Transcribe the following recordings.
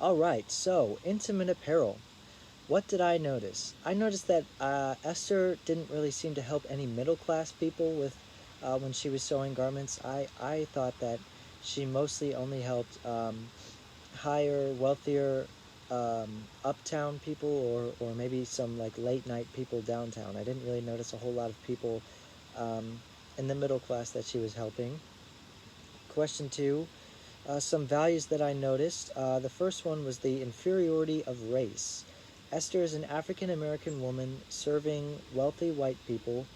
Alright, so intimate apparel. What did I notice? I noticed that Esther didn't really seem to help any middle class people with when she was sewing garments. I thought that she mostly only helped higher, wealthier uptown people, or maybe some like late night people downtown. I didn't really notice a whole lot of people um, in the middle class that she was helping. Question two, some values that I noticed. The first one was the inferiority of race. Esther is an African American woman serving wealthy white people,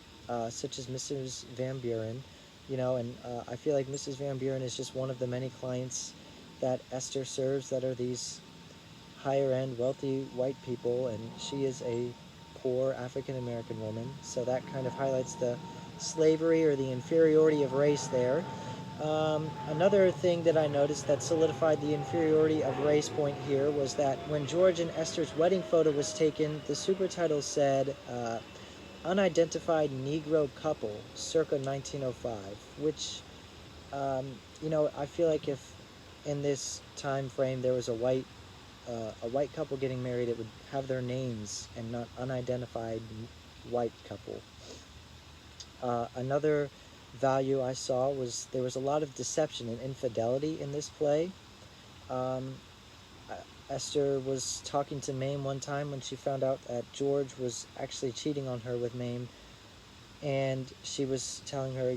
such as Mrs. Van Buren. And I feel like Mrs. Van Buren is just one of the many clients that Esther serves that are these higher end, wealthy white people, and she is a poor African American woman. So that kind of highlights the slavery or the inferiority of race there. Another thing that I noticed that solidified the inferiority of race point here was that when George and Esther's wedding photo was taken, the super title said Unidentified Negro Couple circa 1905, which, I feel like if in this time frame there was a white couple getting married, it would have their names and not unidentified white couple. Another value I saw was there was a lot of deception and infidelity in this play. Um, Esther was talking to Mame one time when she found out that George was actually cheating on her with Mame, and she was telling her,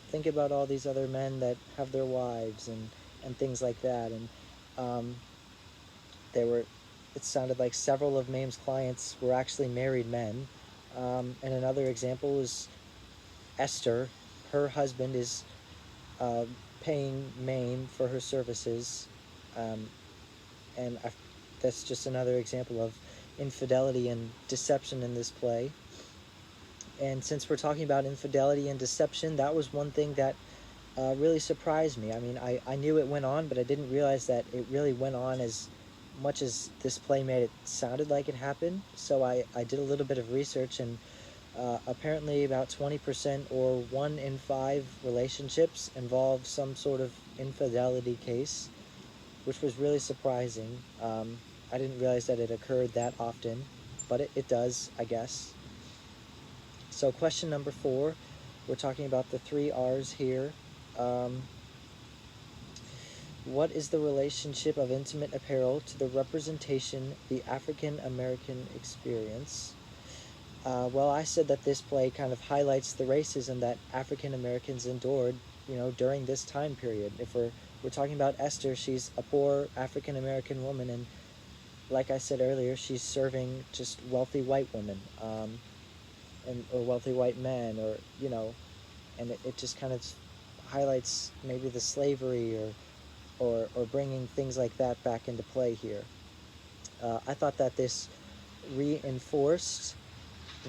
think about all these other men that have their wives and things like that. And um, there were, it sounded like several of Mame's clients were actually married men. And another example is Esther. Her husband is uh, paying Mame for her services, um, and that's just another example of infidelity and deception in this play. And since we're talking about infidelity and deception, that was one thing that really surprised me. I mean, I knew it went on, but I didn't realize that it really went on as much as this play made it sounded like it happened. So I did a little bit of research, and apparently about 20% or 1 in 5 relationships involve some sort of infidelity case, which was really surprising. I didn't realize that it occurred that often, but it does, I guess. So question number 4, we're talking about the 3 R's here. Um, what is the relationship of intimate apparel to the representation, the African American experience? Well, I said that this play kind of highlights the racism that African Americans endured, during this time period. If we're talking about Esther, she's a poor African American woman, and like I said earlier, she's serving just wealthy white women, or wealthy white men, and it just kind of highlights maybe the slavery or bringing things like that back into play here. I thought that this reinforced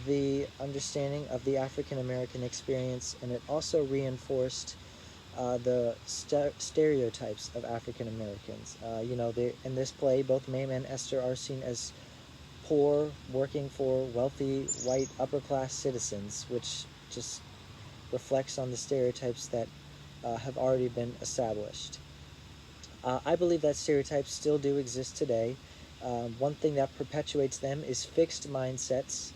the understanding of the African American experience, and it also reinforced the stereotypes of African Americans. In this play, both Mame and Esther are seen as poor, working for wealthy, white, upper class citizens, which just reflects on the stereotypes that have already been established. I believe that stereotypes still do exist today. One thing that perpetuates them is fixed mindsets.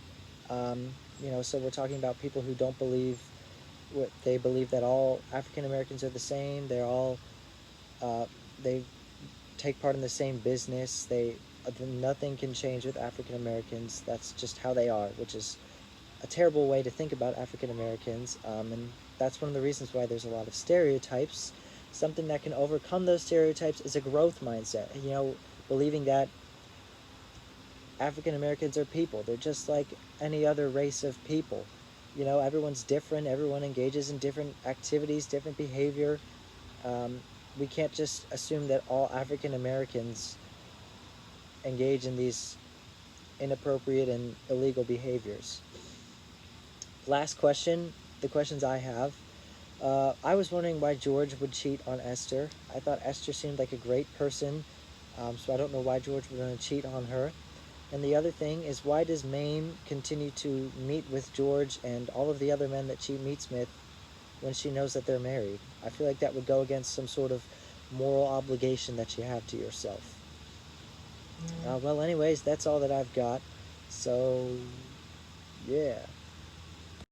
So we're talking about people who don't believe what they believe, that all African Americans are the same. They're all they take part in the same business. Nothing can change with African Americans. That's just how they are, which is a terrible way to think about African Americans. And that's one of the reasons why there's a lot of stereotypes. Something that can overcome those stereotypes is a growth mindset. Believing that African Americans are people. They're just like any other race of people. Everyone's different. Everyone engages in different activities, different behavior. We can't just assume that all African Americans engage in these inappropriate and illegal behaviors. Last question, the questions I have. I was wondering why George would cheat on Esther. I thought Esther seemed like a great person, so I don't know why George would want to cheat on her. And the other thing is, why does Mame continue to meet with George and all of the other men that she meets with when she knows that they're married? I feel like that would go against some sort of moral obligation that you have to yourself. Well, anyways, that's all that I've got. So, yeah.